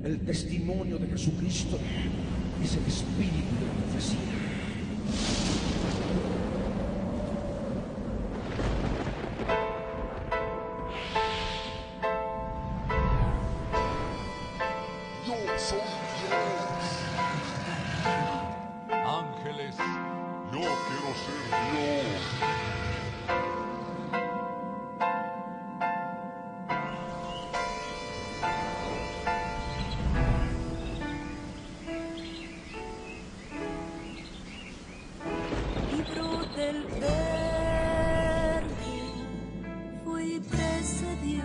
El testimonio de Jesucristo es el espíritu de la profecía. Yo soy Dios. Ángeles, Yo quiero ser Dios. Libro del Verbo fue y precedió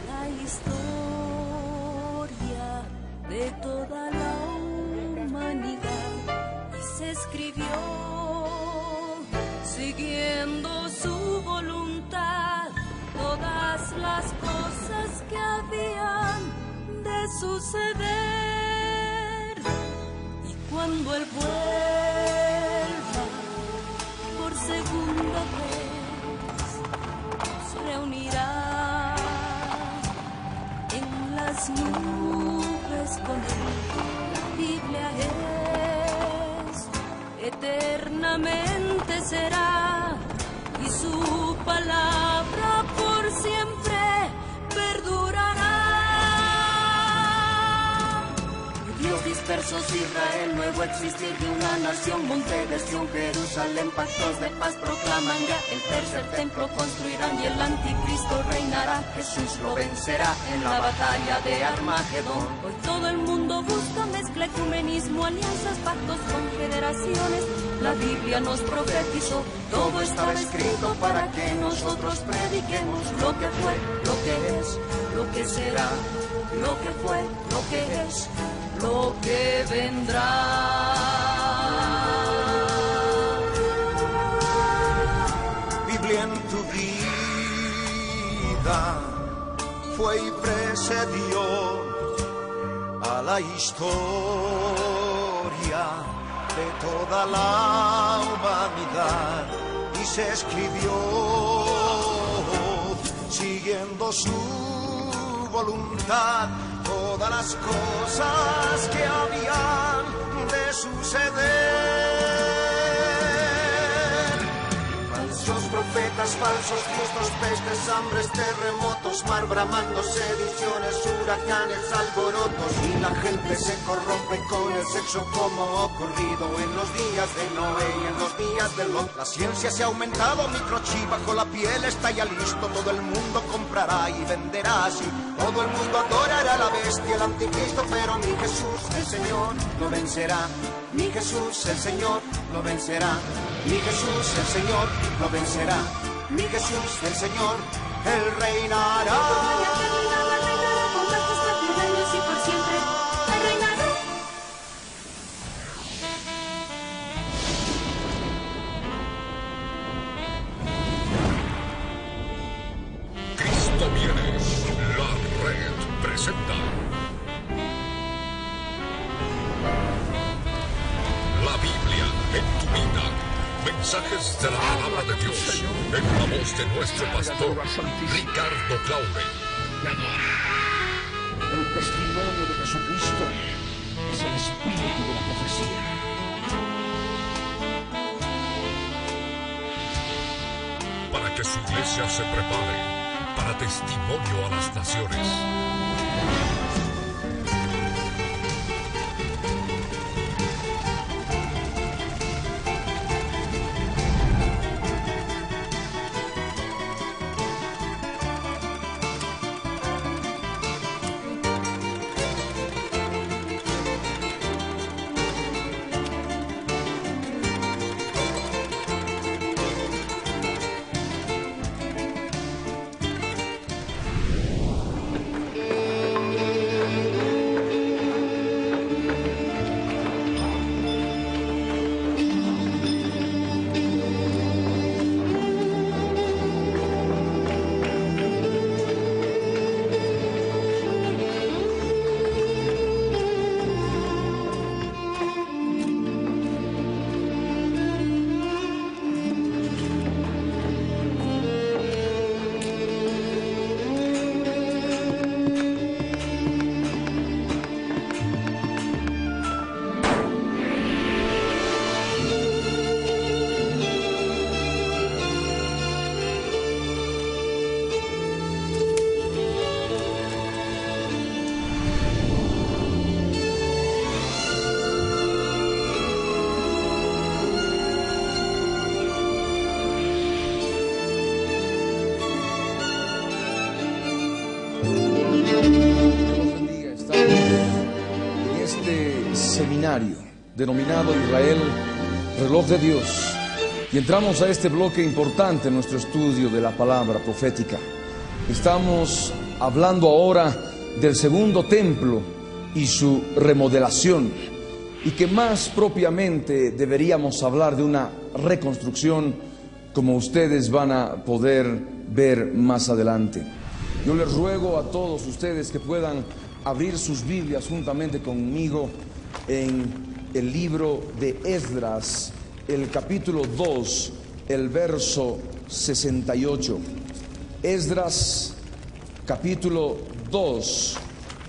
la historia de toda la humanidad y se escribió siguiendo su voluntad todas las cosas que habían de suceder. Y cuando Él vuelva por segunda vez, nos reunirá en las nubes con Él. La Biblia es, eternamente será, y su palabra por siempre perdurará. Dios dispersos, Israel, nuevo existir de una nación, monte de Sión, Jerusalén, pactos de paz proclaman ya, el tercer templo construirán y el anticristo reinará, Jesús lo vencerá en la batalla de Armagedón. Hoy todo el mundo busca mezcla, ecumenismo, alianzas, pactos, confederaciones, la Biblia nos profetizó, todo estaba escrito para que nosotros prediquemos lo que fue, lo que es, lo que será, lo que fue, lo que es, lo que vendrá. Biblia en tu vida fue y precedió a la historia de toda la humanidad y se escribió siguiendo su voluntad todas las cosas que habían de suceder. Falsos profetas, falsos cristos, pestes, hambres, terremotos, mar bramando, sediciones, huracanes, alborotos, y la gente se corrompe con el sexo como ocurrido en los días de Noé y en los días de Lot. La ciencia se ha aumentado, microchip bajo la piel está ya listo, todo el mundo comprará y venderá así. Todo el mundo adorará a la bestia, el anticristo, pero mi Jesús, el Señor, lo vencerá. Mi Jesús, el Señor, lo vencerá. Mi Jesús, el Señor, lo vencerá. Mi Jesús, el Señor, Él reinará. Con majestad mil años y por siempre, Él reinará. Cristo viene. La red presenta la Biblia en tu vida. Mensajes de la palabra de Dios en la voz de nuestro pastor Ricardo Claure. El testimonio de Jesucristo es el espíritu de la profecía. Para que su iglesia se prepare para testimonio a las naciones. seminario denominado Israel, Reloj de Dios, y entramos a este bloque importante en nuestro estudio de la palabra profética. Estamos hablando ahora del segundo templo y su remodelación, y que más propiamente deberíamos hablar de una reconstrucción, como ustedes van a poder ver más adelante. Yo les ruego a todos ustedes que puedan abrir sus Biblias juntamente conmigo en el libro de Esdras, el capítulo 2, el verso 68. Esdras, capítulo 2,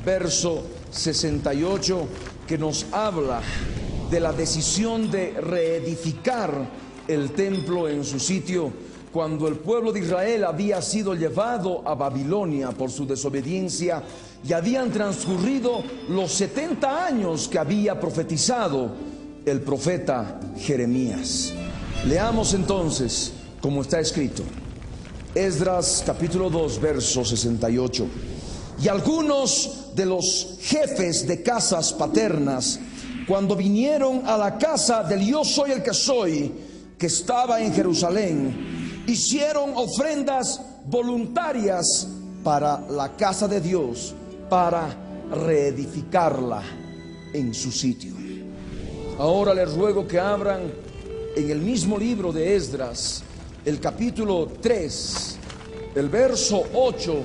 verso 68, que nos habla de la decisión de reedificar el templo en su sitio, cuando el pueblo de Israel había sido llevado a Babilonia por su desobediencia y habían transcurrido los 70 años que había profetizado el profeta Jeremías. Leamos entonces como está escrito. Esdras capítulo 2, verso 68. Y algunos de los jefes de casas paternas, cuando vinieron a la casa del Yo Soy el que Soy, que estaba en Jerusalén, hicieron ofrendas voluntarias para la casa de Dios, para reedificarla en su sitio. Ahora les ruego que abran en el mismo libro de Esdras, el capítulo 3, el verso 8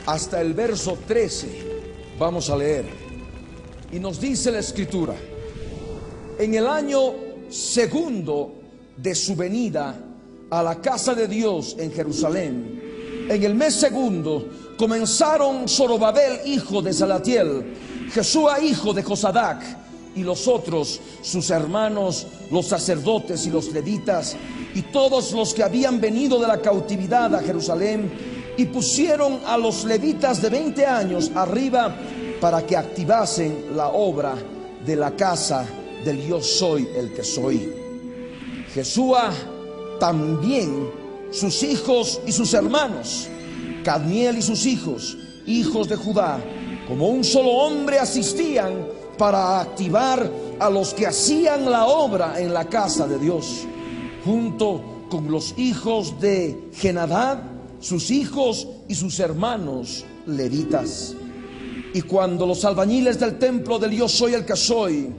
hasta el verso 13. Vamos a leer. Y nos dice la Escritura: en el año segundo de su venida a la casa de Dios en Jerusalén, en el mes segundo, comenzaron Zorobabel, hijo de Salatiel, Jesúa, hijo de Josadac, y los otros, sus hermanos, los sacerdotes y los levitas, y todos los que habían venido de la cautividad a Jerusalén, y pusieron a los levitas de 20 años arriba para que activasen la obra de la casa del Yo Soy el que Soy. Jesúa también, sus hijos y sus hermanos, Cadmiel y sus hijos, hijos de Judá, como un solo hombre asistían para activar a los que hacían la obra en la casa de Dios, junto con los hijos de Jenadad, sus hijos y sus hermanos levitas. Y cuando los albañiles del templo del Yo Soy el que Soy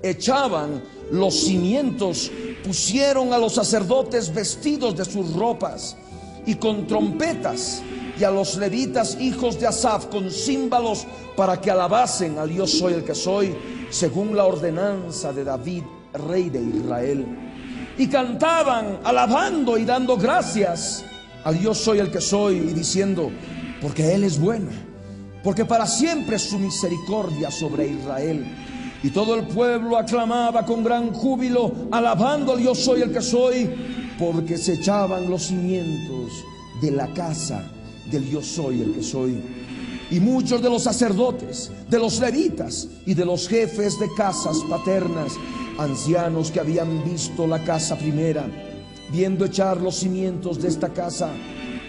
echaban los cimientos, pusieron a los sacerdotes vestidos de sus ropas y con trompetas, y a los levitas hijos de Asaf con címbalos, para que alabasen al Yo Soy el que Soy, según la ordenanza de David, rey de Israel. Y cantaban alabando y dando gracias al Yo Soy el que Soy, y diciendo: porque Él es bueno, porque para siempre es su misericordia sobre Israel. Y todo el pueblo aclamaba con gran júbilo, alabando al Yo Soy el que Soy, porque se echaban los cimientos de la casa del Yo Soy el que Soy. Y muchos de los sacerdotes, de los levitas y de los jefes de casas paternas, ancianos que habían visto la casa primera, viendo echar los cimientos de esta casa,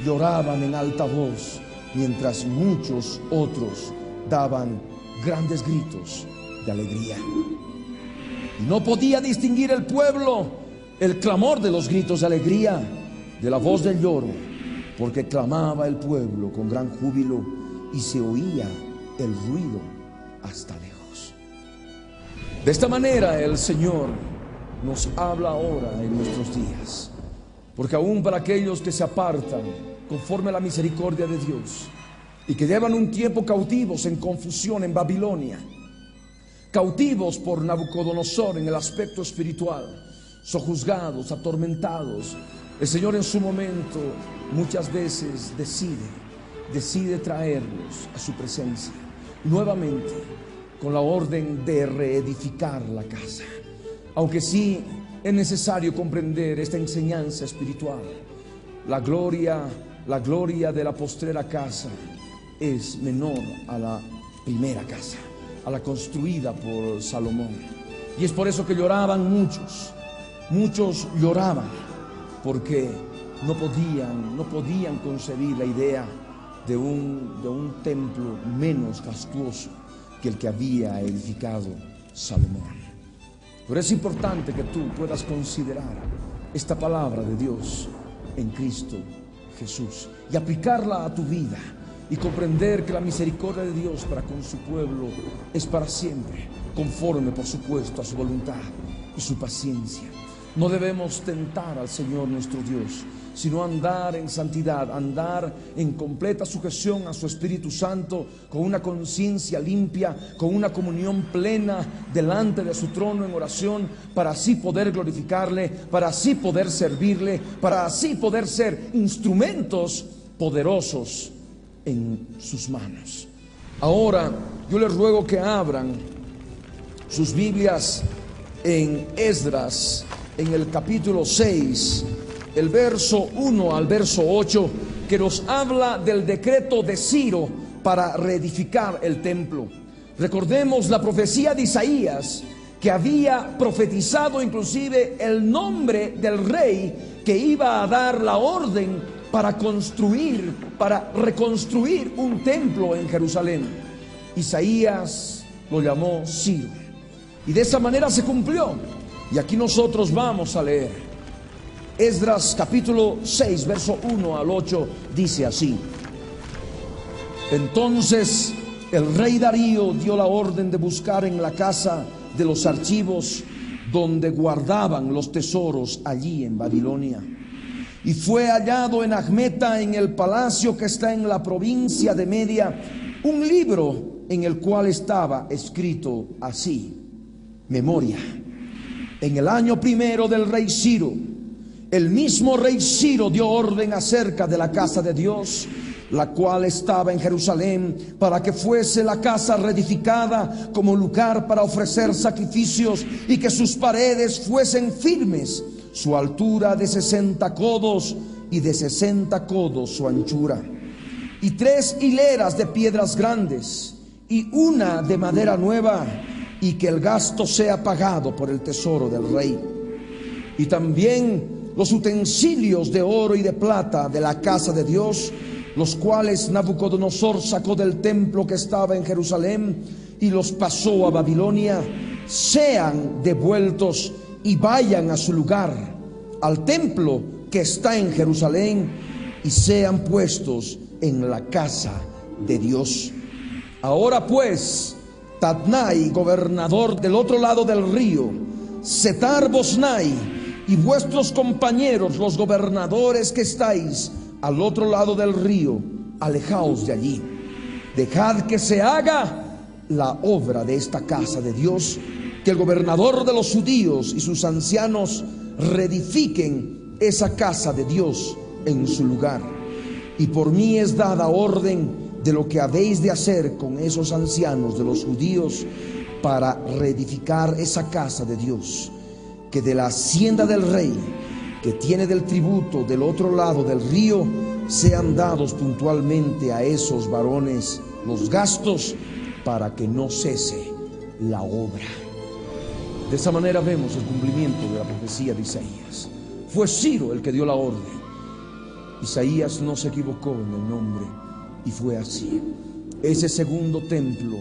lloraban en alta voz, mientras muchos otros daban grandes gritos de alegría. Y no podía distinguir el pueblo el clamor de los gritos de alegría de la voz del lloro, porque clamaba el pueblo con gran júbilo y se oía el ruido hasta lejos. De esta manera el Señor nos habla ahora en nuestros días, porque aún para aquellos que se apartan conforme a la misericordia de Dios y que llevan un tiempo cautivos en confusión en Babilonia, cautivos por Nabucodonosor en el aspecto espiritual, sojuzgados, atormentados, el Señor en su momento muchas veces decide traerlos a su presencia nuevamente, con la orden de reedificar la casa. Aunque sí es necesario comprender esta enseñanza espiritual, la gloria de la postrera casa es menor a la primera casa, a la construida por Salomón. Y es por eso que lloraban muchos lloraban, porque no podían concebir la idea de un templo menos fastuoso que el que había edificado Salomón. Pero es importante que tú puedas considerar esta palabra de Dios en Cristo Jesús y aplicarla a tu vida y comprender que la misericordia de Dios para con su pueblo es para siempre, conforme por supuesto a su voluntad y su paciencia. No debemos tentar al Señor nuestro Dios, sino andar en santidad, andar en completa sujeción a su Espíritu Santo, con una conciencia limpia, con una comunión plena delante de su trono en oración, para así poder glorificarle, para así poder servirle, para así poder ser instrumentos poderosos en sus manos. Ahora yo les ruego que abran sus Biblias en Esdras, en el capítulo 6, el verso 1 al verso 8, que nos habla del decreto de Ciro para reedificar el templo. Recordemos la profecía de Isaías, que había profetizado inclusive el nombre del rey que iba a dar la orden para construir, para reconstruir un templo en Jerusalén. Isaías lo llamó Ciro, y de esa manera se cumplió. Y aquí nosotros vamos a leer Esdras capítulo 6, verso 1 al 8, dice así: Entonces el rey Darío dio la orden de buscar en la casa de los archivos donde guardaban los tesoros allí en Babilonia. Y fue hallado en Admeta, en el palacio que está en la provincia de Media, un libro en el cual estaba escrito así: Memoria. En el año primero del rey Ciro, el mismo rey Ciro dio orden acerca de la casa de Dios, la cual estaba en Jerusalén, para que fuese la casa reedificada como lugar para ofrecer sacrificios, y que sus paredes fuesen firmes, su altura de 60 codos y de 60 codos su anchura, y 3 hileras de piedras grandes y una de madera nueva, y que el gasto sea pagado por el tesoro del rey. Y también los utensilios de oro y de plata de la casa de Dios, los cuales Nabucodonosor sacó del templo que estaba en Jerusalén y los pasó a Babilonia, sean devueltos y vayan a su lugar, al templo que está en Jerusalén, y sean puestos en la casa de Dios. Ahora pues, Tatnai, gobernador del otro lado del río, Setar-Boznai y vuestros compañeros, los gobernadores que estáis al otro lado del río, alejaos de allí. Dejad que se haga la obra de esta casa de Dios, que el gobernador de los judíos y sus ancianos reedifiquen esa casa de Dios en su lugar. Y por mí es dada orden de lo que habéis de hacer con esos ancianos de los judíos para reedificar esa casa de Dios, que de la hacienda del rey, que tiene del tributo del otro lado del río, sean dados puntualmente a esos varones los gastos, para que no cese la obra. De esa manera vemos el cumplimiento de la profecía de Isaías. Fue Ciro el que dio la orden. Isaías no se equivocó en el nombre, y fue así. Ese segundo templo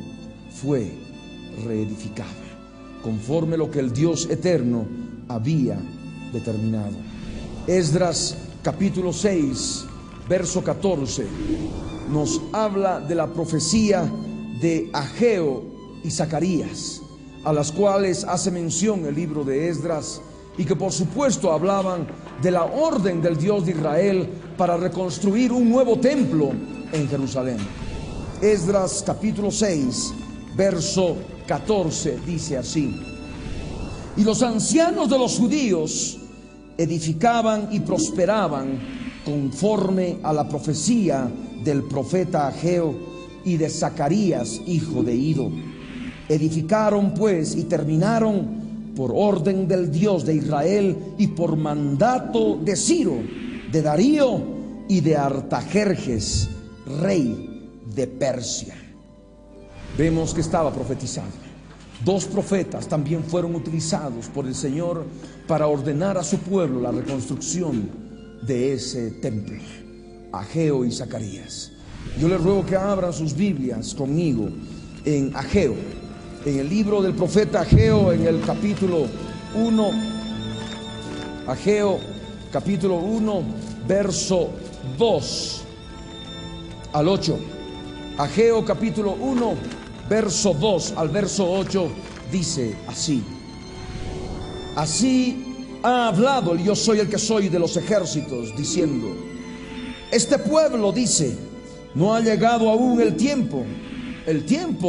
fue reedificado conforme lo que el Dios eterno había determinado. Esdras capítulo 6, verso 14 nos habla de la profecía de Ageo y Zacarías, a las cuales hace mención el libro de Esdras, y que por supuesto hablaban de la orden del Dios de Israel para reconstruir un nuevo templo en Jerusalén. Esdras capítulo 6, verso 14 dice así: Y los ancianos de los judíos edificaban y prosperaban conforme a la profecía del profeta Ageo y de Zacarías, hijo de Ido. Edificaron pues y terminaron por orden del Dios de Israel y por mandato de Ciro, de Darío y de Artajerjes, rey de Persia. Vemos que estaba profetizado. 2 profetas también fueron utilizados por el Señor para ordenar a su pueblo la reconstrucción de ese templo: Ageo y Zacarías. Yo les ruego que abran sus Biblias conmigo en Ageo, en el libro del profeta Ageo, en el capítulo 1, Ageo capítulo 1, verso 2 al 8. Ageo capítulo 1, verso 2 al verso 8, dice así: así ha hablado el yo soy el que soy de los ejércitos, diciendo: este pueblo dice, no ha llegado aún el tiempo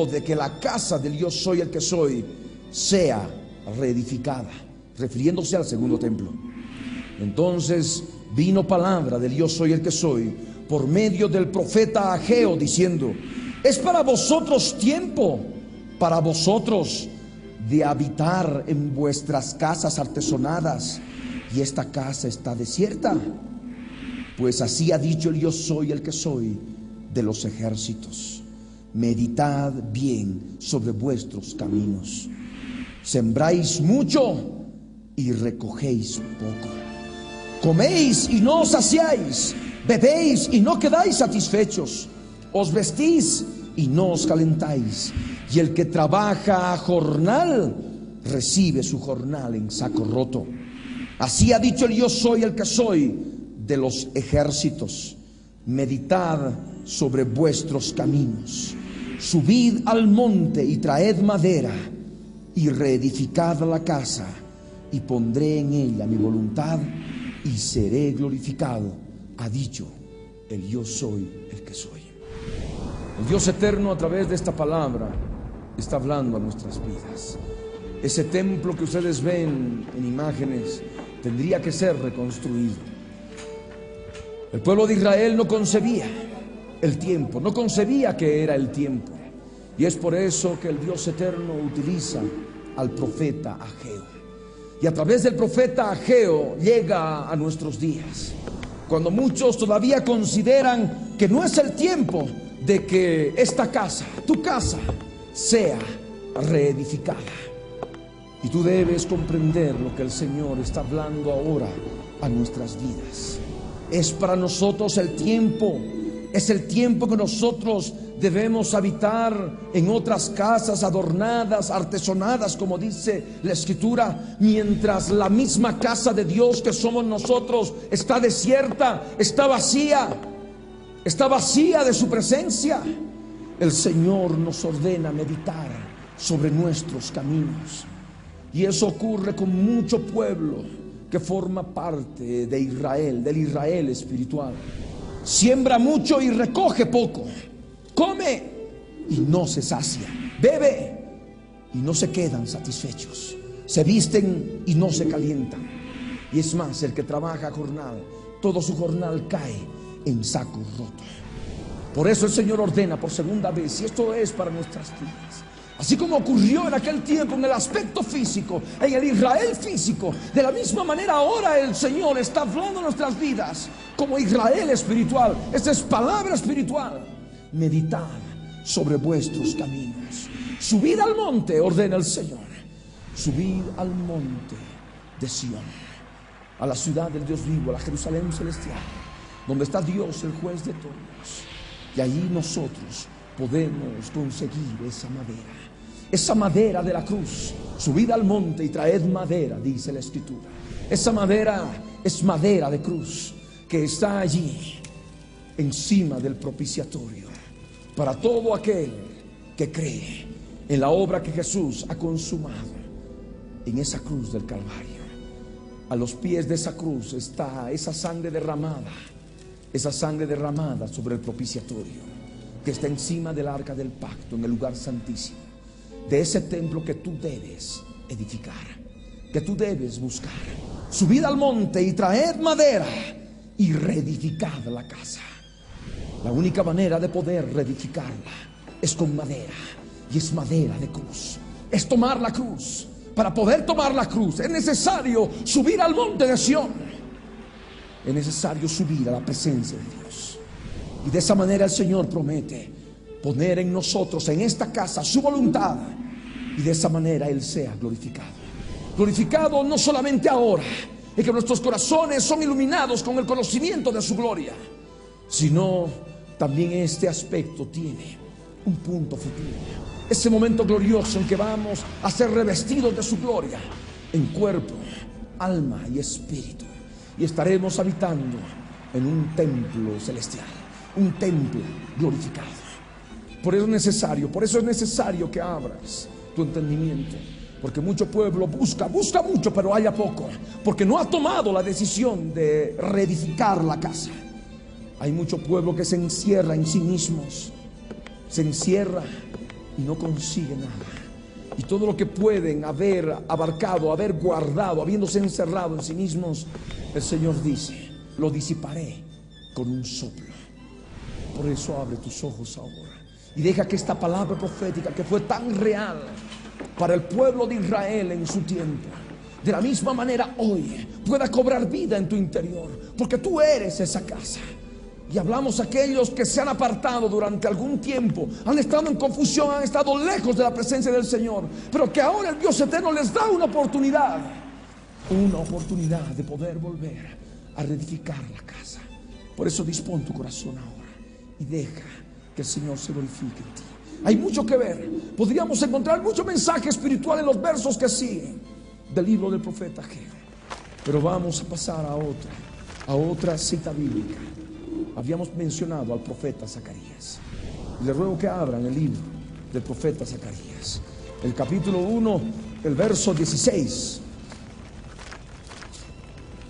de que la casa del yo soy el que soy sea reedificada, refiriéndose al segundo templo. Entonces vino palabra del yo soy el que soy por medio del profeta Ageo, diciendo: es para vosotros tiempo, para vosotros de habitar en vuestras casas artesonadas, y esta casa está desierta. Pues así ha dicho el yo soy el que soy de los ejércitos: meditad bien sobre vuestros caminos. Sembráis mucho y recogéis poco. Coméis y no os saciáis, bebéis y no quedáis satisfechos, os vestís y no os calentáis, y el que trabaja a jornal recibe su jornal en saco roto. Así ha dicho el yo soy el que soy de los ejércitos: meditad sobre vuestros caminos, subid al monte y traed madera, y reedificad la casa, y pondré en ella mi voluntad, y seré glorificado, ha dicho el yo soy el que soy. El Dios eterno, a través de esta palabra, está hablando a nuestras vidas. Ese templo que ustedes ven en imágenes tendría que ser reconstruido. El pueblo de Israel no concebía el tiempo, no concebía que era el tiempo, y es por eso que el Dios eterno utiliza al profeta Ageo. Y a través del profeta Ageo llega a nuestros días, cuando muchos todavía consideran que no es el tiempo de que esta casa, tu casa, sea reedificada. Y tú debes comprender lo que el Señor está hablando ahora a nuestras vidas. Es para nosotros el tiempo, es el tiempo que nosotros debemos habitar en otras casas adornadas, artesonadas, como dice la Escritura, mientras la misma casa de Dios que somos nosotros está desierta, está vacía de su presencia. El Señor nos ordena meditar sobre nuestros caminos, y eso ocurre con mucho pueblo que forma parte de Israel, del Israel espiritual. Siembra mucho y recoge poco, come y no se sacia, bebe y no se quedan satisfechos, se visten y no se calientan. Y es más, el que trabaja a jornal, todo su jornal cae en saco roto. Por eso el Señor ordena por segunda vez, y esto es para nuestras vidas, así como ocurrió en aquel tiempo en el aspecto físico, en el Israel físico, de la misma manera ahora el Señor está hablando en nuestras vidas como Israel espiritual. Esta es palabra espiritual. Meditad sobre vuestros caminos, subid al monte, ordena el Señor, subid al monte de Sión, a la ciudad del Dios vivo, a la Jerusalén celestial, donde está Dios, el juez de todos. Y allí nosotros podemos conseguir esa madera de la cruz. Subid al monte y traed madera, dice la Escritura. Esa madera es madera de cruz que está allí encima del propiciatorio para todo aquel que cree en la obra que Jesús ha consumado en esa cruz del Calvario. A los pies de esa cruz está esa sangre derramada sobre el propiciatorio que está encima del arca del pacto, en el lugar santísimo, de ese templo que tú debes edificar, que tú debes buscar. Subid al monte y traed madera y reedificad la casa. La única manera de poder reedificarla es con madera, y es madera de cruz. Es tomar la cruz. Para poder tomar la cruz es necesario subir al monte de Sión. Es necesario subir a la presencia de Dios. Y de esa manera el Señor promete poner en nosotros, en esta casa, su voluntad, y de esa manera Él sea glorificado. Glorificado no solamente ahora, en que nuestros corazones son iluminados con el conocimiento de su gloria, sino también este aspecto tiene un punto futuro. ese momento glorioso en que vamos a ser revestidos de su gloria en cuerpo, alma y espíritu, y estaremos habitando en un templo celestial, un templo glorificado. Por eso es necesario que abras tu entendimiento, porque mucho pueblo busca mucho, pero halla poco, porque no ha tomado la decisión de reedificar la casa. Hay mucho pueblo que se encierra en sí mismos, se encierra y no consigue nada. Y todo lo que pueden haber abarcado, haber guardado, habiéndose encerrado en sí mismos, el Señor dice: lo disiparé con un soplo. Por eso abre tus ojos ahora y deja que esta palabra profética, que fue tan real para el pueblo de Israel en su tiempo, de la misma manera hoy pueda cobrar vida en tu interior, porque tú eres esa casa. Y hablamos a aquellos que se han apartado durante algún tiempo, han estado en confusión, han estado lejos de la presencia del Señor, pero que ahora el Dios eterno les da una oportunidad de poder volver a reedificar la casa. Por eso dispón tu corazón ahora y deja que el Señor se glorifique en ti. Hay mucho que ver. Podríamos encontrar mucho mensaje espiritual en los versos que siguen del libro del profeta Ageo, pero vamos a pasar a otra cita bíblica. Habíamos mencionado al profeta Zacarías, y le ruego que abran el libro del profeta Zacarías, el capítulo 1, el verso 16.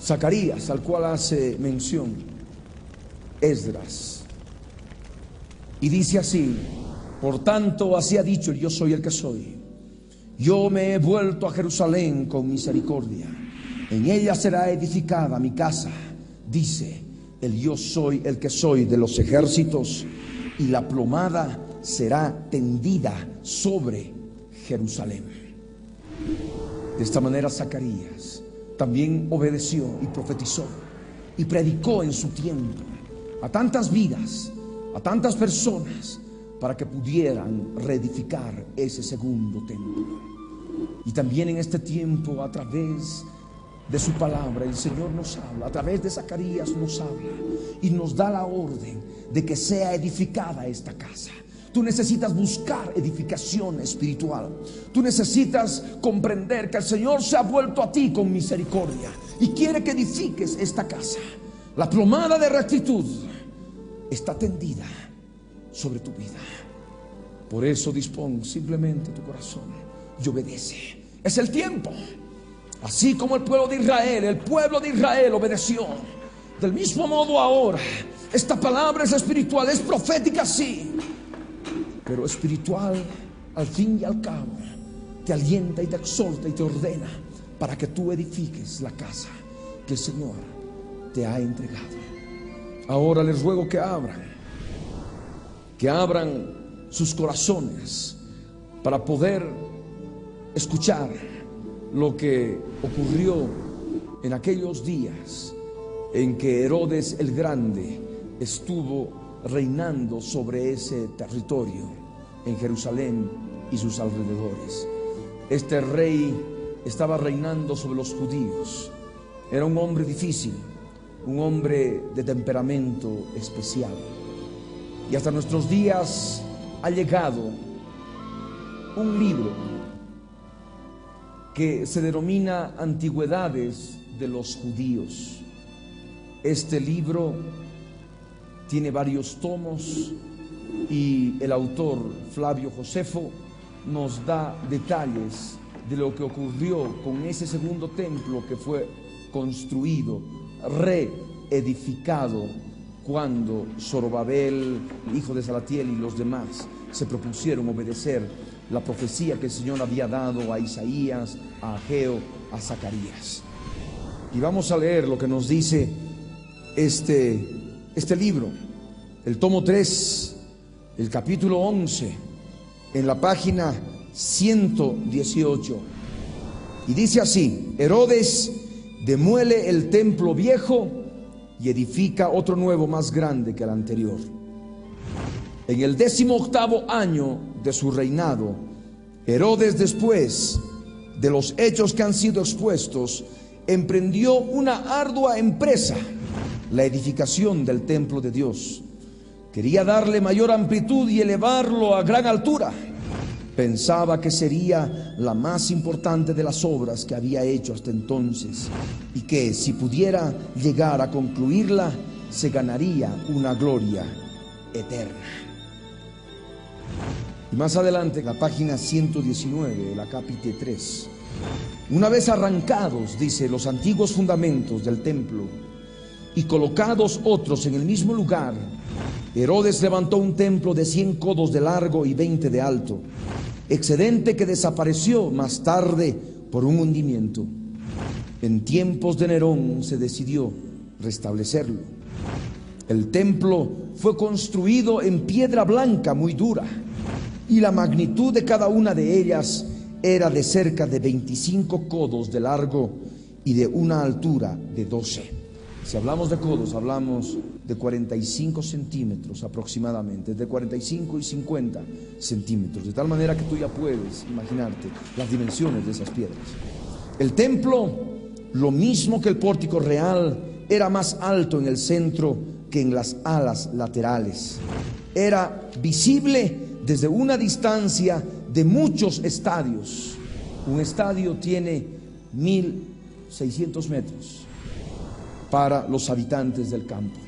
Zacarías, al cual hace mención Esdras, y dice así: por tanto, así ha dicho el yo soy el que soy. Yo me he vuelto a Jerusalén con misericordia, en ella será edificada mi casa, dice el yo soy el que soy de los ejércitos, y la plomada será tendida sobre Jerusalén. De esta manera Zacarías también obedeció y profetizó y predicó en su tiempo a tantas vidas, a tantas personas, para que pudieran reedificar ese segundo templo. Y también en este tiempo, a través de su palabra, el Señor nos habla, a través de Zacarías nos habla y nos da la orden de que sea edificada esta casa. Tú necesitas buscar edificación espiritual. Tú necesitas comprender que el Señor se ha vuelto a ti con misericordia y quiere que edifiques esta casa. La plomada de rectitud está tendida sobre tu vida. Por eso dispón simplemente tu corazón y obedece. Es el tiempo. Así como el pueblo de Israel obedeció, del mismo modo ahora esta palabra es espiritual, es profética, sí, pero espiritual al fin y al cabo te alienta y te exhorta y te ordena para que tú edifiques la casa que el Señor te ha entregado. Ahora les ruego que abran sus corazones para poder escuchar lo que ocurrió en aquellos días en que Herodes el Grande estuvo reinando sobre ese territorio en Jerusalén y sus alrededores. Este rey estaba reinando sobre los judíos. Era un hombre difícil, un hombre de temperamento especial. Y hasta nuestros días ha llegado un libro que se denomina Antigüedades de los Judíos. Este libro tiene varios tomos y el autor Flavio Josefo nos da detalles de lo que ocurrió con ese segundo templo que fue construido, reedificado, cuando Zorobabel, hijo de Salatiel, y los demás se propusieron obedecer la profecía que el Señor había dado a Isaías, a Ageo, a Zacarías. Y vamos a leer lo que nos dice este libro, el tomo 3, el capítulo 11, en la página 118. Y dice así: Herodes demuele el templo viejo y edifica otro nuevo más grande que el anterior. En el 18º año de su reinado, Herodes, después de los hechos que han sido expuestos, emprendió una ardua empresa, la edificación del templo de Dios. Quería darle mayor amplitud y elevarlo a gran altura. Pensaba que sería la más importante de las obras que había hecho hasta entonces y que si pudiera llegar a concluirla, se ganaría una gloria eterna. Y más adelante, en la página 119, la capítulo 3, una vez arrancados, dice, los antiguos fundamentos del templo y colocados otros en el mismo lugar, Herodes levantó un templo de 100 codos de largo y 20 de alto, excedente que desapareció más tarde por un hundimiento. En tiempos de Nerón se decidió restablecerlo. El templo fue construido en piedra blanca muy dura, y la magnitud de cada una de ellas era de cerca de 25 codos de largo y de una altura de 12. Si hablamos de codos, hablamos de 45 centímetros aproximadamente, de 45 y 50 centímetros, de tal manera que tú ya puedes imaginarte las dimensiones de esas piedras. El templo, lo mismo que el pórtico real, era más alto en el centro que en las alas laterales. Era visible desde una distancia de muchos estadios. Un estadio tiene 1.600 metros para los habitantes del campo,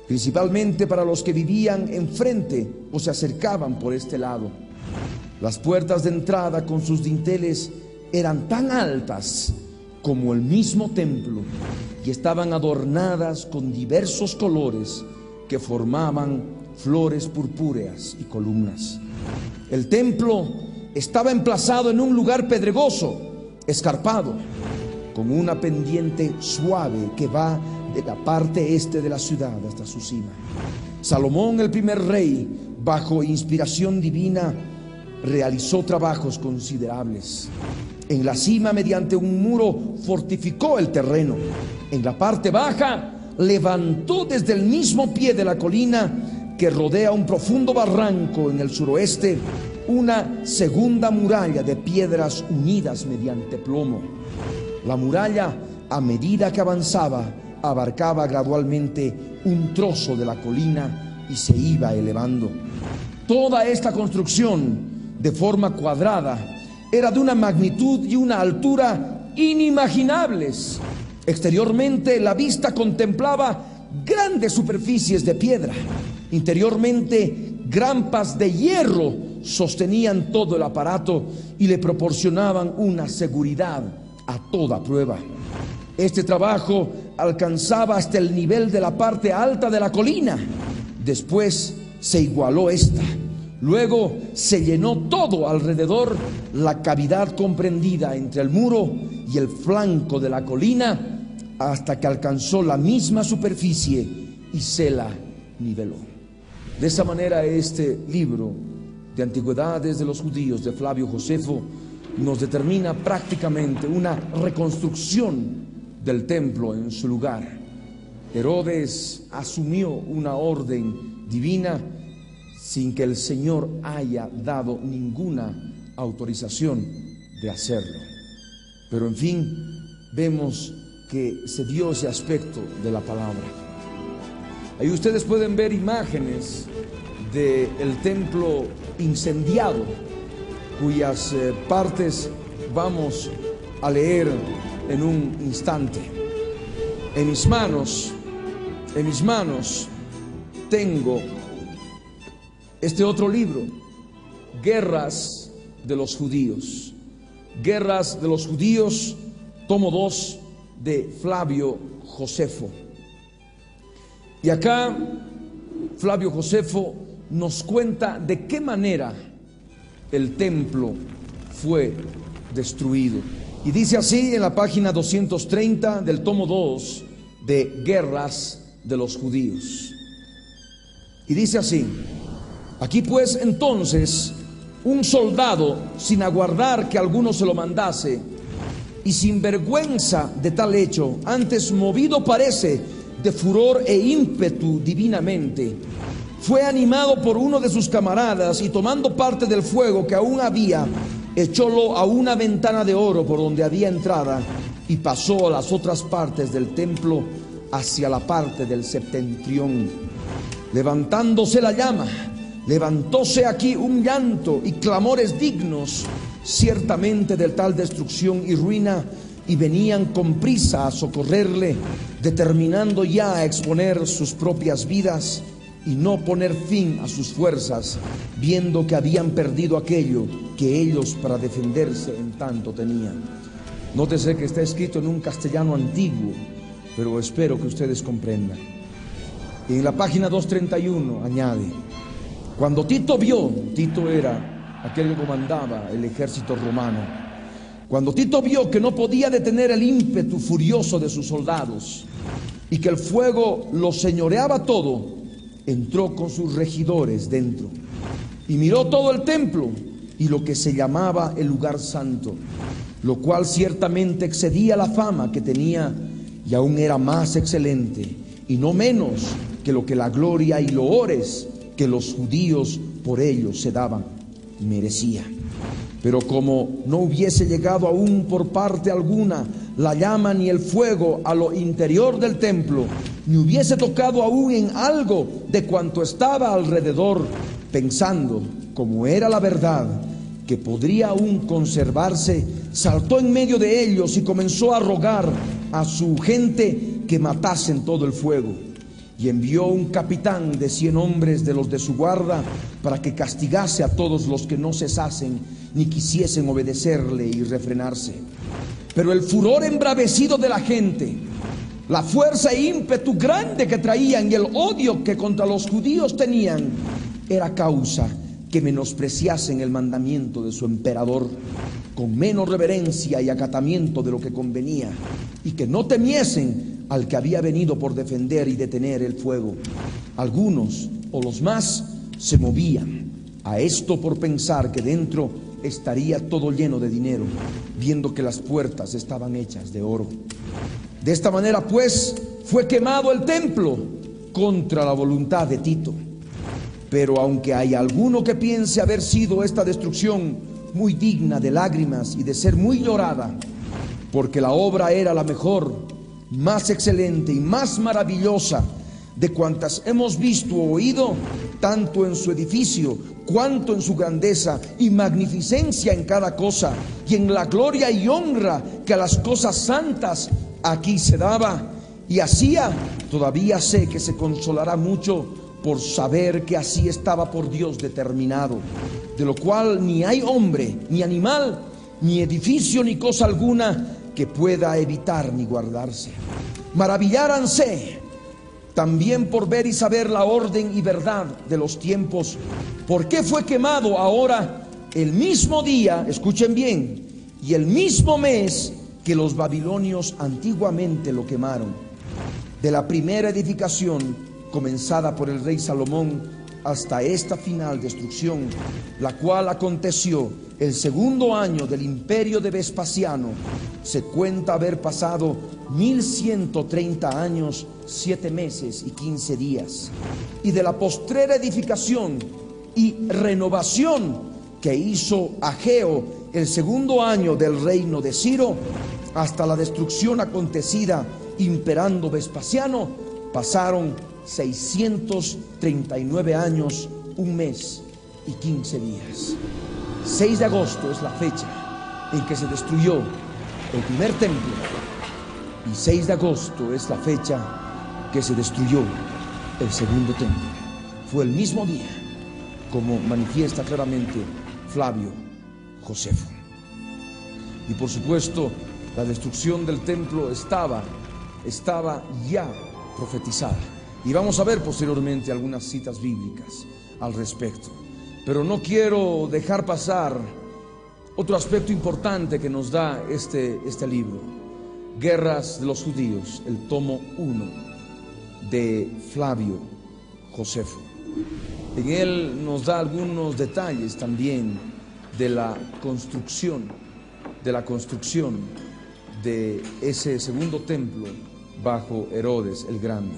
principalmente para los que vivían enfrente o se acercaban por este lado. Las puertas de entrada con sus dinteles eran tan altas como el mismo templo y estaban adornadas con diversos colores que formaban flores purpúreas y columnas. El templo estaba emplazado en un lugar pedregoso, escarpado, con una pendiente suave que va de la parte este de la ciudad hasta su cima. Salomón, el primer rey, bajo inspiración divina, realizó trabajos considerables. En la cima, mediante un muro, fortificó el terreno. En la parte baja, levantó desde el mismo pie de la colina que rodea un profundo barranco en el suroeste, una segunda muralla de piedras unidas mediante plomo. La muralla, a medida que avanzaba, abarcaba gradualmente un trozo de la colina y se iba elevando. Toda esta construcción, de forma cuadrada, era de una magnitud y una altura inimaginables. Exteriormente, la vista contemplaba grandes superficies de piedra. Interiormente, grampas de hierro sostenían todo el aparato y le proporcionaban una seguridad a toda prueba. Este trabajo alcanzaba hasta el nivel de la parte alta de la colina. Después se igualó esta. Luego se llenó todo alrededor, la cavidad comprendida entre el muro y el flanco de la colina, hasta que alcanzó la misma superficie y se la niveló. De esa manera, este libro de Antigüedades de los Judíos de Flavio Josefo nos determina prácticamente una reconstrucción del templo en su lugar. Herodes asumió una orden divina sin que el Señor haya dado ninguna autorización de hacerlo. Pero en fin, vemos que se dio ese aspecto de la palabra. Ahí ustedes pueden ver imágenes del templo incendiado, cuyas partes vamos a leer en un instante. En mis manos tengo este otro libro, Guerras de los Judíos. Guerras de los Judíos, tomo 2, de Flavio Josefo. Y acá Flavio Josefo nos cuenta de qué manera el templo fue destruido. Y dice así en la página 230 del tomo 2 de Guerras de los Judíos. Y dice así: aquí pues entonces un soldado, sin aguardar que alguno se lo mandase, y sin vergüenza de tal hecho, antes movido parece de furor e ímpetu divinamente, fue animado por uno de sus camaradas y tomando parte del fuego que aún había, echólo a una ventana de oro por donde había entrada y pasó a las otras partes del templo hacia la parte del septentrión. Levantándose la llama, levantóse aquí un llanto y clamores dignos ciertamente de tal destrucción y ruina, y venían con prisa a socorrerle, determinando ya a exponer sus propias vidas y no poner fin a sus fuerzas, viendo que habían perdido aquello que ellos para defenderse en tanto tenían. Nótese que está escrito en un castellano antiguo, pero espero que ustedes comprendan. En la página 231 añade: cuando Tito vio, Tito era aquel que comandaba el ejército romano, cuando Tito vio que no podía detener el ímpetu furioso de sus soldados y que el fuego lo señoreaba todo, entró con sus regidores dentro y miró todo el templo y lo que se llamaba el lugar santo, lo cual ciertamente excedía la fama que tenía y aún era más excelente y no menos que lo que la gloria y loores que los judíos por ellos se daban merecía. Pero como no hubiese llegado aún por parte alguna la llama ni el fuego a lo interior del templo, ni hubiese tocado aún en algo de cuanto estaba alrededor, pensando, como era la verdad, que podría aún conservarse, saltó en medio de ellos y comenzó a rogar a su gente que matasen todo el fuego. Y envió un capitán de 100 hombres de los de su guarda para que castigase a todos los que no cesasen ni quisiesen obedecerle y refrenarse. Pero el furor embravecido de la gente, la fuerza e ímpetu grande que traían y el odio que contra los judíos tenían, era causa que menospreciasen el mandamiento de su emperador con menos reverencia y acatamiento de lo que convenía, y que no temiesen al que había venido por defender y detener el fuego. Algunos, o los más, se movían a esto por pensar que dentro estaría todo lleno de dinero, viendo que las puertas estaban hechas de oro. De esta manera, pues, fue quemado el templo contra la voluntad de Tito. Pero aunque hay alguno que piense haber sido esta destrucción muy digna de lágrimas y de ser muy llorada, porque la obra era la mejor, más excelente y más maravillosa de cuantas hemos visto o oído, tanto en su edificio cuanto en su grandeza y magnificencia en cada cosa, y en la gloria y honra que a las cosas santas aquí se daba y hacía, todavía sé que se consolará mucho por saber que así estaba por Dios determinado, de lo cual ni hay hombre, ni animal, ni edificio, ni cosa alguna que pueda evitar ni guardarse. Maravilláranse también por ver y saber la orden y verdad de los tiempos, por qué fue quemado ahora el mismo día, escuchen bien, y el mismo mes que los babilonios antiguamente lo quemaron, de la primera edificación comenzada por el rey Salomón hasta esta final destrucción, la cual aconteció el segundo año del imperio de Vespasiano. Se cuenta haber pasado 1130 años, 7 meses y 15 días. Y de la postrera edificación y renovación que hizo Ageo el segundo año del reino de Ciro, hasta la destrucción acontecida imperando Vespasiano, pasaron 639 años, 1 mes y 15 días. 6 de agosto es la fecha en que se destruyó el primer templo, y 6 de agosto es la fecha que se destruyó el segundo templo. Fue el mismo día, como manifiesta claramente Flavio Josefo. Y por supuesto, la destrucción del templo estaba ya profetizada. Y vamos a ver posteriormente algunas citas bíblicas al respecto. Pero no quiero dejar pasar otro aspecto importante que nos da este libro, Guerras de los Judíos, el tomo 1 de Flavio Josefo. En él nos da algunos detalles también de la construcción de ese segundo templo bajo Herodes el Grande.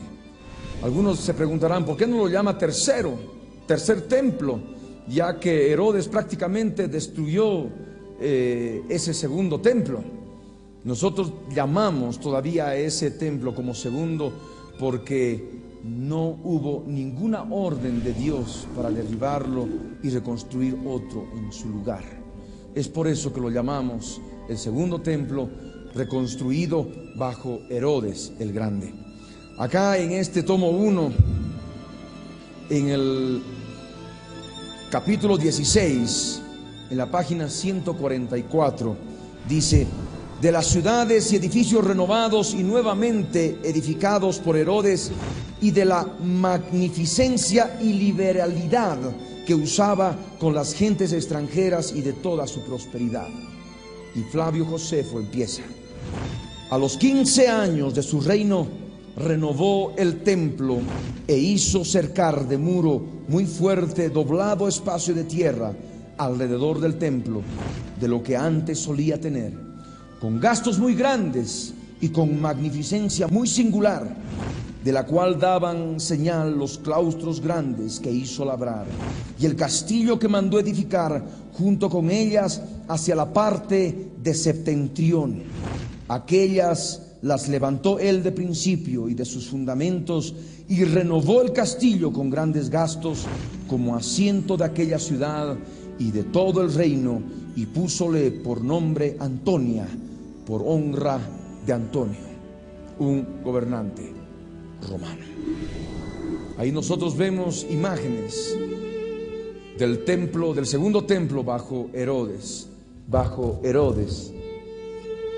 Algunos se preguntarán, ¿por qué no lo llama tercer templo? Ya que Herodes prácticamente destruyó ese segundo templo. Nosotros llamamos todavía a ese templo como segundo porque no hubo ninguna orden de Dios para derribarlo y reconstruir otro en su lugar. Es por eso que lo llamamos el segundo templo reconstruido bajo Herodes el Grande. Acá en este tomo 1, en el capítulo 16, en la página 144, dice: de las ciudades y edificios renovados y nuevamente edificados por Herodes, y de la magnificencia y liberalidad que usaba con las gentes extranjeras y de toda su prosperidad. Y Flavio Josefo empieza: a los 15 años de su reino renovó el templo e hizo cercar de muro muy fuerte doblado espacio de tierra alrededor del templo de lo que antes solía tener, con gastos muy grandes y con magnificencia muy singular, de la cual daban señal los claustros grandes que hizo labrar y el castillo que mandó edificar junto con ellas hacia la parte de septentrión. Aquellas las levantó él de principio y de sus fundamentos, y renovó el castillo con grandes gastos como asiento de aquella ciudad y de todo el reino, y púsole por nombre Antonia, por honra de Antonio, un gobernante romano. Ahí nosotros vemos imágenes del templo, del segundo templo bajo Herodes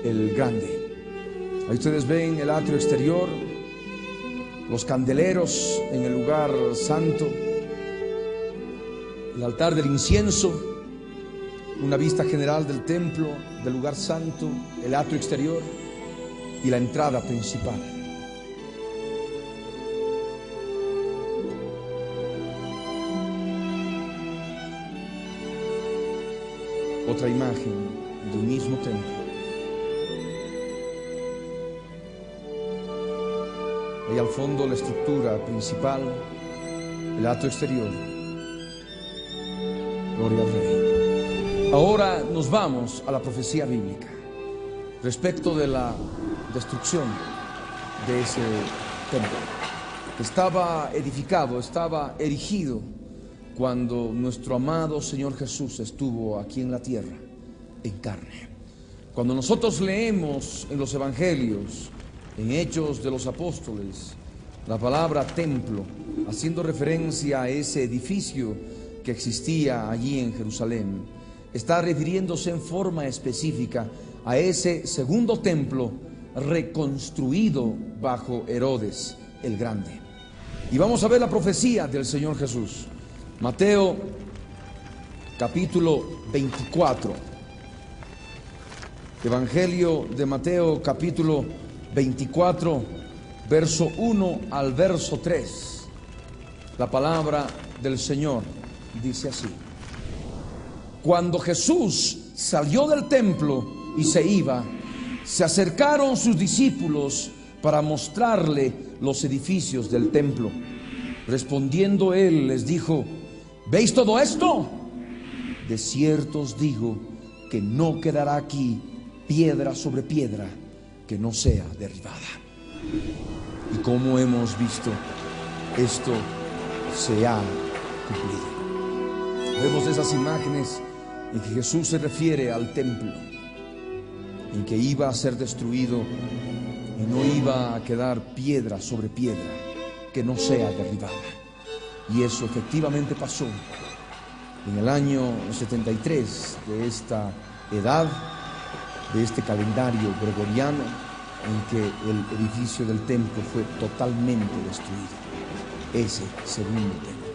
el Grande. Ahí ustedes ven el atrio exterior, los candeleros en el lugar santo, el altar del incienso, una vista general del templo, del lugar santo, el atrio exterior y la entrada principal. Otra imagen del mismo templo. Ahí al fondo la estructura principal, el atrio exterior. Gloria al Rey. Ahora nos vamos a la profecía bíblica respecto de la destrucción de ese templo. Estaba edificado, estaba erigido cuando nuestro amado Señor Jesús estuvo aquí en la tierra, en carne. Cuando nosotros leemos en los evangelios, en Hechos de los Apóstoles, la palabra templo, haciendo referencia a ese edificio que existía allí en Jerusalén, está refiriéndose en forma específica a ese segundo templo reconstruido bajo Herodes el Grande. Y vamos a ver la profecía del Señor Jesús. Mateo capítulo 24. Evangelio de Mateo capítulo 24, verso 1 al verso 3. La palabra del Señor dice así: cuando Jesús salió del templo y se iba, se acercaron sus discípulos para mostrarle los edificios del templo. Respondiendo él les dijo: ¿veis todo esto? De cierto os digo que no quedará aquí piedra sobre piedra que no sea derribada. Y como hemos visto, esto se ha cumplido. Vemos esas imágenes en que Jesús se refiere al templo, en que iba a ser destruido y no iba a quedar piedra sobre piedra que no sea derribada. Y eso efectivamente pasó en el año 73 de esta edad, de este calendario gregoriano, en que el edificio del templo fue totalmente destruido, ese segundo templo.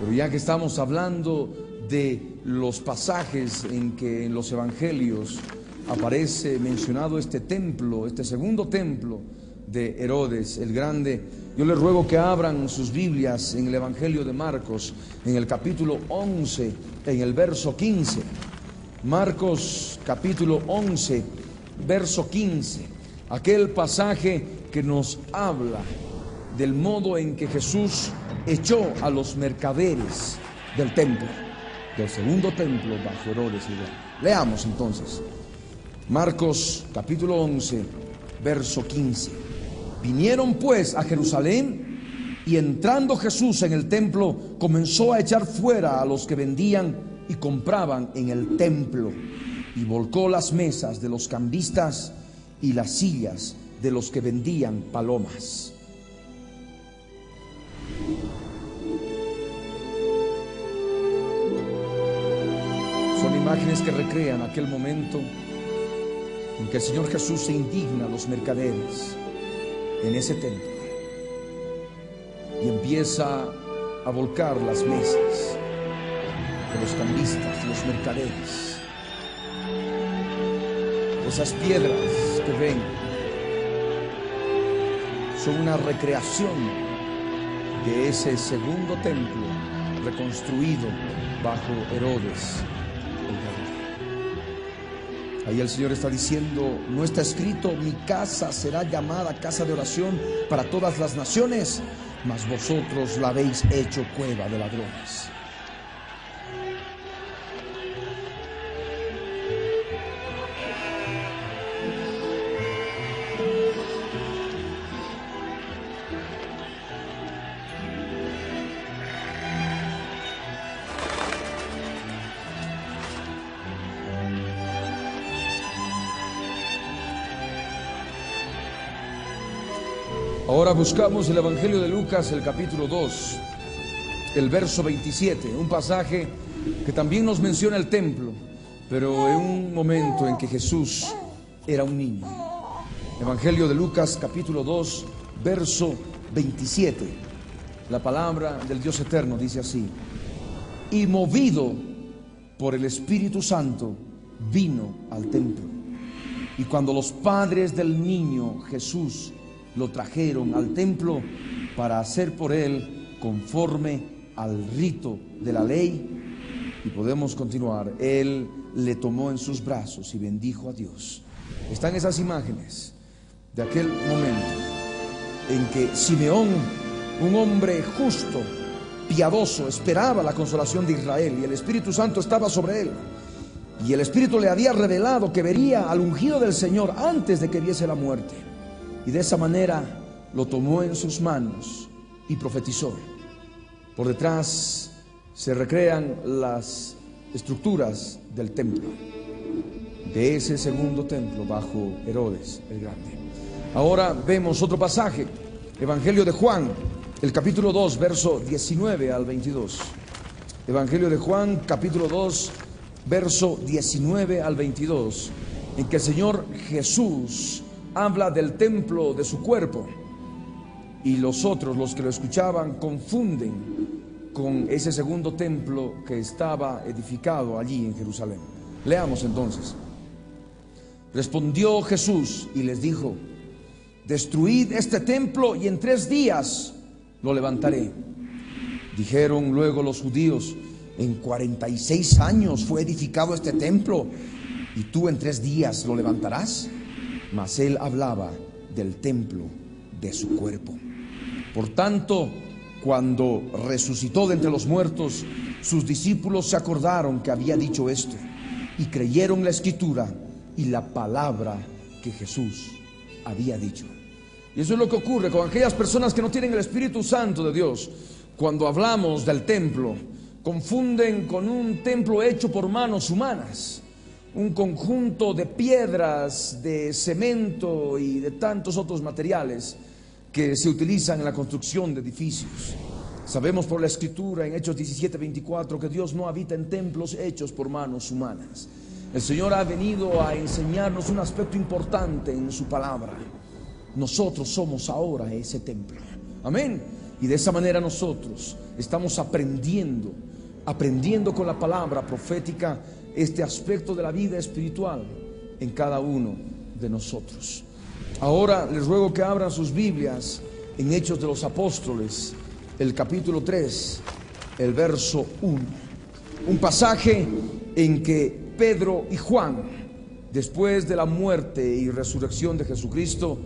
Pero ya que estamos hablando de los pasajes en que en los evangelios aparece mencionado este templo, este segundo templo de Herodes el Grande, yo les ruego que abran sus Biblias en el Evangelio de Marcos, en el capítulo 11, en el verso 15. Marcos capítulo 11, verso 15, aquel pasaje que nos habla del modo en que Jesús echó a los mercaderes del templo, del segundo templo bajo Herodes el Grande. Leamos entonces Marcos capítulo 11, verso 15. Vinieron pues a Jerusalén Y entrando Jesús en el templo, comenzó a echar fuera a los que vendían y compraban en el templo, y volcó las mesas de los cambistas y las sillas de los que vendían palomas. Son imágenes que recrean aquel momento en que el Señor Jesús se indigna a los mercaderes en ese templo y empieza a volcar las mesas de los cambistas, de los mercaderes. Esas piedras que ven son una recreación de ese segundo templo reconstruido bajo Herodes el Grande. Ahí el Señor está diciendo: no está escrito, mi casa será llamada casa de oración para todas las naciones, mas vosotros la habéis hecho cueva de ladrones. Ahora buscamos el Evangelio de Lucas, el capítulo 2, el verso 27, un pasaje que también nos menciona el templo, pero en un momento en que Jesús era un niño. Evangelio de Lucas, capítulo 2, verso 27. La palabra del Dios eterno dice así: y movido por el Espíritu Santo, vino al templo. Y cuando los padres del niño Jesús lo trajeron al templo para hacer por él conforme al rito de la ley, y podemos continuar, él le tomó en sus brazos y bendijo a Dios. Están esas imágenes de aquel momento en que Simeón, un hombre justo, piadoso, esperaba la consolación de Israel, y el Espíritu Santo estaba sobre él, y el Espíritu le había revelado que vería al ungido del Señor antes de que viese la muerte. Y de esa manera lo tomó en sus manos y profetizó. Por detrás se recrean las estructuras del templo, de ese segundo templo bajo Herodes el Grande. Ahora vemos otro pasaje, Evangelio de Juan, el capítulo 2, verso 19 al 22. Evangelio de Juan, capítulo 2, verso 19 al 22, en que el Señor Jesús habla del templo de su cuerpo, y los otros, los que lo escuchaban, confunden con ese segundo templo que estaba edificado allí en Jerusalén. Leamos entonces. Respondió Jesús y les dijo: destruid este templo y en 3 días lo levantaré. Dijeron luego los judíos: en 46 años fue edificado este templo, y tú en 3 días lo levantarás. Mas él hablaba del templo de su cuerpo. Por tanto, cuando resucitó de entre los muertos, sus discípulos se acordaron que había dicho esto, y creyeron la escritura y la palabra que Jesús había dicho. Y eso es lo que ocurre con aquellas personas que no tienen el Espíritu Santo de Dios. Cuando hablamos del templo, confunden con un templo hecho por manos humanas, un conjunto de piedras, de cemento y de tantos otros materiales que se utilizan en la construcción de edificios. Sabemos por la Escritura en Hechos 17:24 que Dios no habita en templos hechos por manos humanas. El Señor ha venido a enseñarnos un aspecto importante en su palabra. Nosotros somos ahora ese templo. Amén. Y de esa manera nosotros estamos aprendiendo con la palabra profética este aspecto de la vida espiritual en cada uno de nosotros. Ahora les ruego que abran sus Biblias en Hechos de los Apóstoles, el capítulo 3, el verso 1. Un pasaje en que Pedro y Juan, después de la muerte y resurrección de Jesucristo,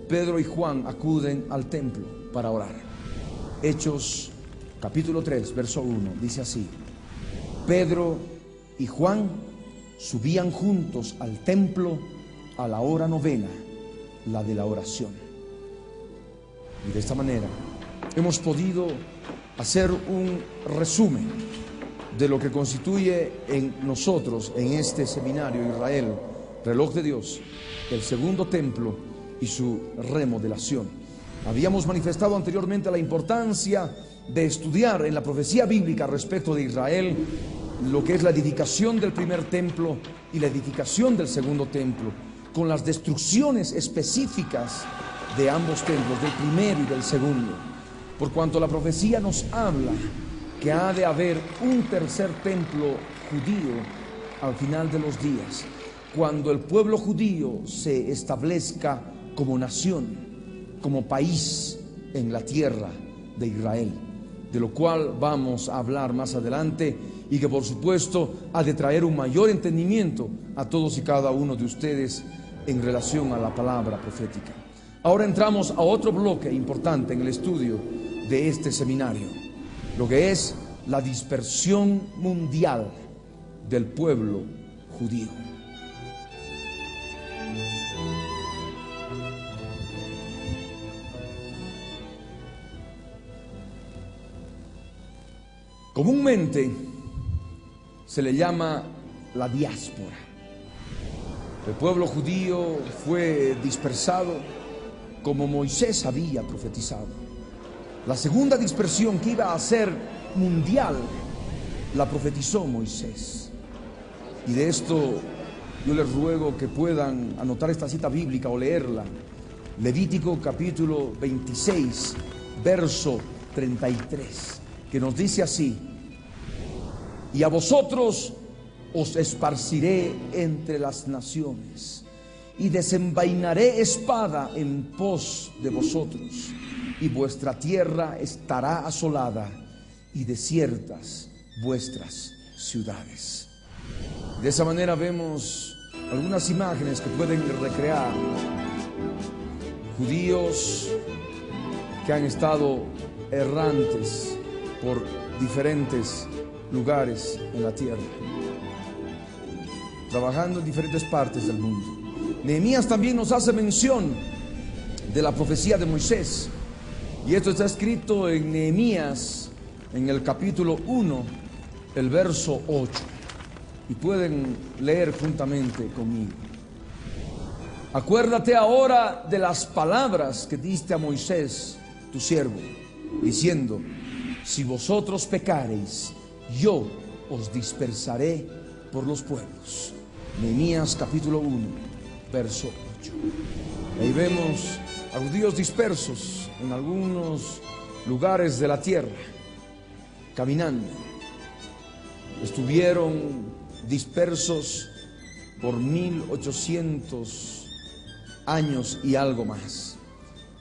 Pedro y Juan acuden al templo para orar. Hechos capítulo 3, verso 1, dice así: Pedro y Juan subían juntos al templo a la hora novena, la de la oración. Y de esta manera hemos podido hacer un resumen de lo que constituye en nosotros, en este seminario Israel, Reloj de Dios, el segundo templo y su remodelación. Habíamos manifestado anteriormente la importancia de estudiar en la profecía bíblica respecto de Israel lo que es la edificación del primer templo y la edificación del segundo templo, con las destrucciones específicas de ambos templos, del primero y del segundo, por cuanto la profecía nos habla que ha de haber un tercer templo judío al final de los días, cuando el pueblo judío se establezca como nación, como país en la tierra de Israel, de lo cual vamos a hablar más adelante y que por supuesto ha de traer un mayor entendimiento a todos y cada uno de ustedes en relación a la palabra profética. Ahora entramos a otro bloque importante en el estudio de este seminario, lo que es la dispersión mundial del pueblo judío. Comúnmente se le llama la diáspora. El pueblo judío fue dispersado como Moisés había profetizado. La segunda dispersión, que iba a ser mundial, la profetizó Moisés. Y de esto yo les ruego que puedan anotar esta cita bíblica o leerla. Levítico capítulo 26, verso 33, que nos dice así: y a vosotros os esparciré entre las naciones, y desenvainaré espada en pos de vosotros, y vuestra tierra estará asolada, y desiertas vuestras ciudades. De esa manera vemos algunas imágenes que pueden recrear judíos que han estado errantes por diferentes lugares en la tierra, trabajando en diferentes partes del mundo. Nehemías también nos hace mención de la profecía de Moisés, y esto está escrito en Nehemías, en el capítulo 1, el verso 8, y pueden leer juntamente conmigo. Acuérdate ahora de las palabras que diste a Moisés, tu siervo, diciendo: si vosotros pecareis, yo os dispersaré por los pueblos. Nehemías capítulo 1, verso 8. Ahí vemos a judíos dispersos en algunos lugares de la tierra, caminando. Estuvieron dispersos por 1800 años y algo más.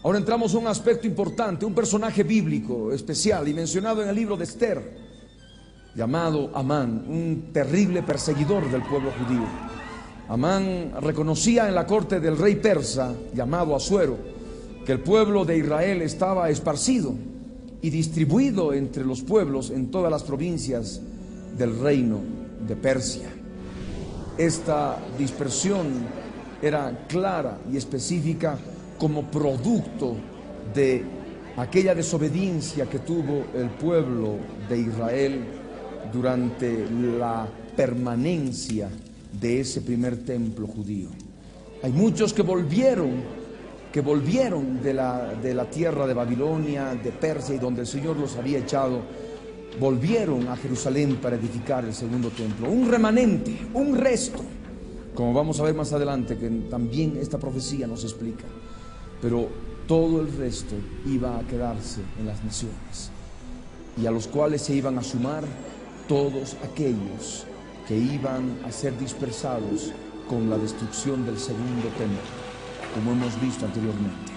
Ahora entramos a un aspecto importante, un personaje bíblico especial y mencionado en el libro de Esther, llamado Amán, un terrible perseguidor del pueblo judío. Amán reconocía en la corte del rey persa, llamado Asuero, que el pueblo de Israel estaba esparcido y distribuido entre los pueblos en todas las provincias del reino de Persia. Esta dispersión era clara y específica como producto de aquella desobediencia que tuvo el pueblo de Israel durante la permanencia de ese primer templo judío. Hay muchos que volvieron de la tierra de Babilonia, de Persia, y donde el Señor los había echado, volvieron a Jerusalén para edificar el segundo templo. Un remanente, un resto, como vamos a ver más adelante, que también esta profecía nos explica. Pero todo el resto iba a quedarse en las naciones, y a los cuales se iban a sumar todos aquellos que iban a ser dispersados con la destrucción del segundo templo, como hemos visto anteriormente.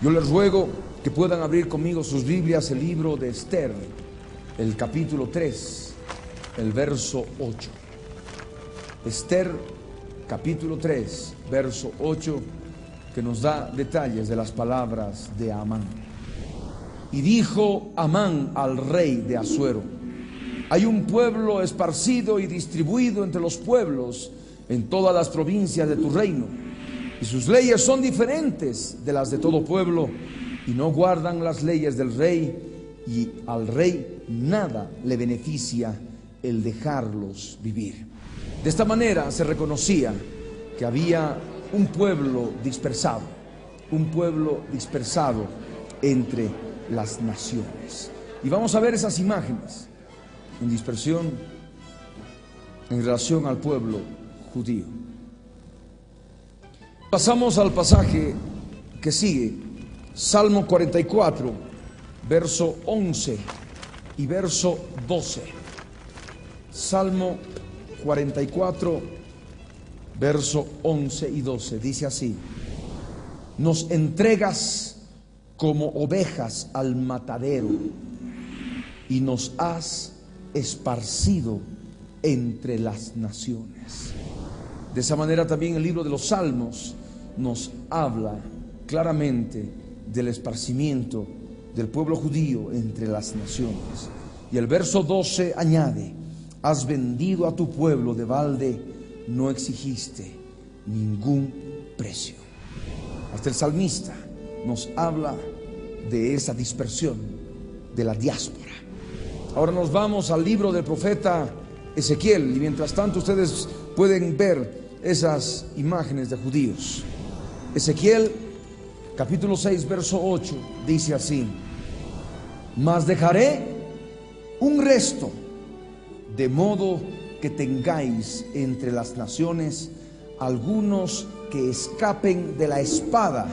Yo les ruego que puedan abrir conmigo sus Biblias, el libro de Esther, el capítulo 3, el verso 8. Esther, capítulo 3, verso 8, que nos da detalles de las palabras de Amán. Y dijo Amán al rey de Asuero: hay un pueblo esparcido y distribuido entre los pueblos en todas las provincias de tu reino, y sus leyes son diferentes de las de todo pueblo, y no guardan las leyes del rey, y al rey nada le beneficia el dejarlos vivir. De esta manera se reconocía que había un pueblo dispersado entre las naciones. Y vamos a ver esas imágenes en dispersión en relación al pueblo judío. Pasamos al pasaje que sigue, Salmo 44, verso 11 y verso 12. Salmo 44, verso 11 y 12, dice así: nos entregas como ovejas al matadero y nos has esparcido entre las naciones. De esa manera también el libro de los Salmos nos habla claramente del esparcimiento del pueblo judío entre las naciones. Y el verso 12 añade: has vendido a tu pueblo de balde, no exigiste ningún precio. Hasta el salmista nos habla de esa dispersión, de la diáspora. Ahora nos vamos al libro del profeta Ezequiel, y mientras tanto ustedes pueden ver esas imágenes de judíos. Ezequiel capítulo 6 verso 8 dice así: mas dejaré un resto, de modo que tengáis entre las naciones algunos que escapen de la espada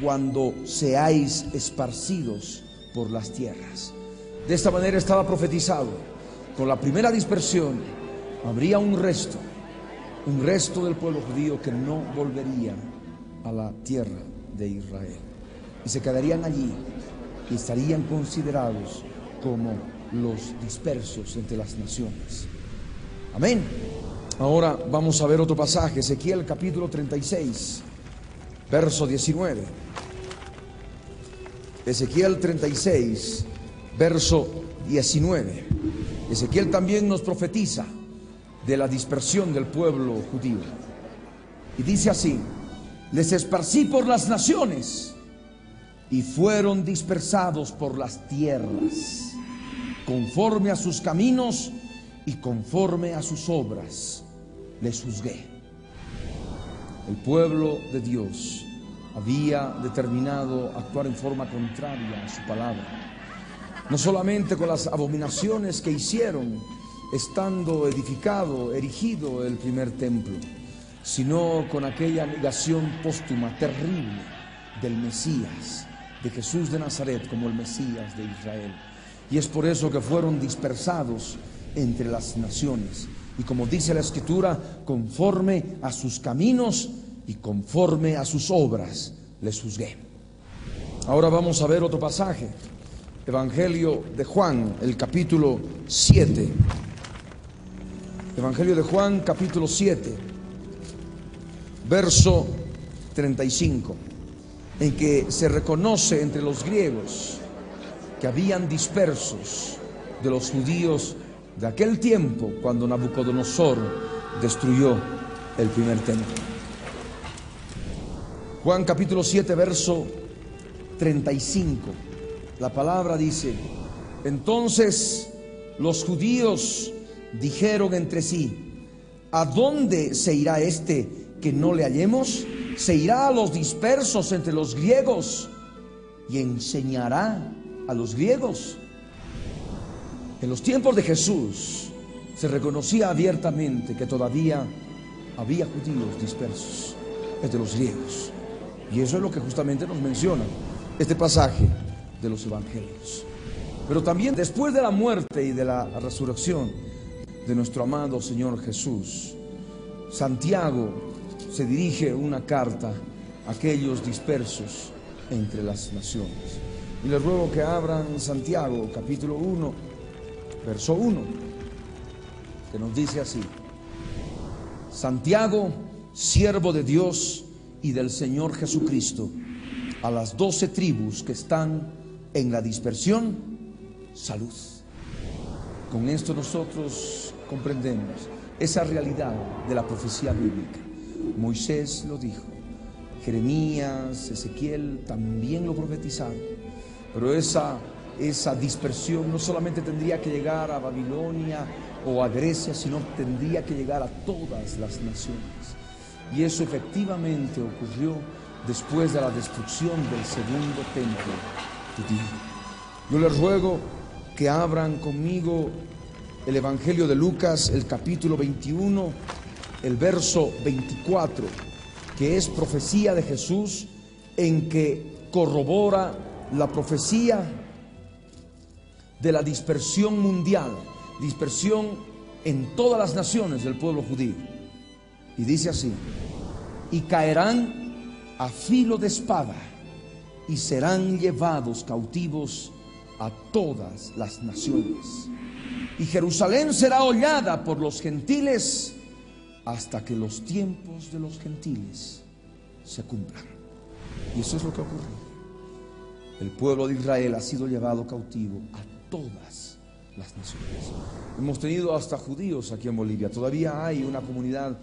cuando seáis esparcidos por las tierras. De esta manera estaba profetizado: con la primera dispersión habría un resto del pueblo judío que no volvería a la tierra de Israel, y se quedarían allí y estarían considerados como los dispersos entre las naciones. Amén. Ahora vamos a ver otro pasaje, Ezequiel capítulo 36, verso 19. Ezequiel 36, verso 19. Ezequiel también nos profetiza de la dispersión del pueblo judío. Y dice así: les esparcí por las naciones y fueron dispersados por las tierras, conforme a sus caminos y conforme a sus obras les juzgué. El pueblo de Dios había determinado actuar en forma contraria a su palabra, no solamente con las abominaciones que hicieron estando erigido el primer templo, sino con aquella negación póstuma terrible del Mesías, de Jesús de Nazaret como el Mesías de Israel. Y es por eso que fueron dispersados entre las naciones. Y como dice la Escritura, conforme a sus caminos y conforme a sus obras les juzgué. Ahora vamos a ver otro pasaje, Evangelio de Juan, el capítulo 7. Evangelio de Juan, capítulo 7, verso 35, en que se reconoce entre los griegos que habían dispersos de los judíos de aquel tiempo cuando Nabucodonosor destruyó el primer templo. Juan capítulo 7, verso 35. La palabra dice: entonces los judíos dijeron entre sí: ¿a dónde se irá este que no le hallemos? Se irá a los dispersos entre los griegos y enseñará a los griegos. En los tiempos de Jesús se reconocía abiertamente que todavía había judíos dispersos entre los griegos, y eso es lo que justamente nos menciona este pasaje de los evangelios. Pero también después de la muerte y de la resurrección de nuestro amado Señor Jesús, Santiago se dirige una carta a aquellos dispersos entre las naciones. Y les ruego que abran Santiago capítulo 1, verso 1, que nos dice así: Santiago, siervo de Dios y del Señor Jesucristo, a las 12 tribus que están en la dispersión, salud. Con esto nosotros comprendemos esa realidad de la profecía bíblica. Moisés lo dijo, Jeremías, Ezequiel también lo profetizaron. Pero esa dispersión no solamente tendría que llegar a Babilonia o a Grecia, sino tendría que llegar a todas las naciones. Y eso efectivamente ocurrió después de la destrucción del segundo templo judío. Yo les ruego que abran conmigo el Evangelio de Lucas, el capítulo 21, el verso 24, que es profecía de Jesús en que corrobora la profecía de la dispersión mundial, dispersión en todas las naciones del pueblo judío. Y dice así: y caerán a filo de espada y serán llevados cautivos a todas las naciones. Y Jerusalén será hollada por los gentiles hasta que los tiempos de los gentiles se cumplan. Y eso es lo que ocurrió. El pueblo de Israel ha sido llevado cautivo a todas las naciones. Hemos tenido hasta judíos aquí en Bolivia. Todavía hay una comunidad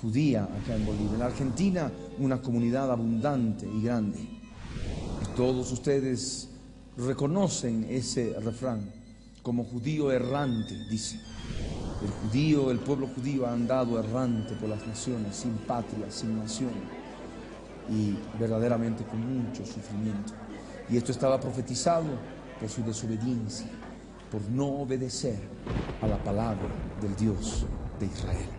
judía acá en Bolivia. En la Argentina, una comunidad abundante y grande. Y todos ustedes reconocen ese refrán: como judío errante, dice. El pueblo judío ha andado errante por las naciones, sin patria, sin nación, y verdaderamente con mucho sufrimiento. Y esto estaba profetizado por su desobediencia, por no obedecer a la palabra del Dios de Israel.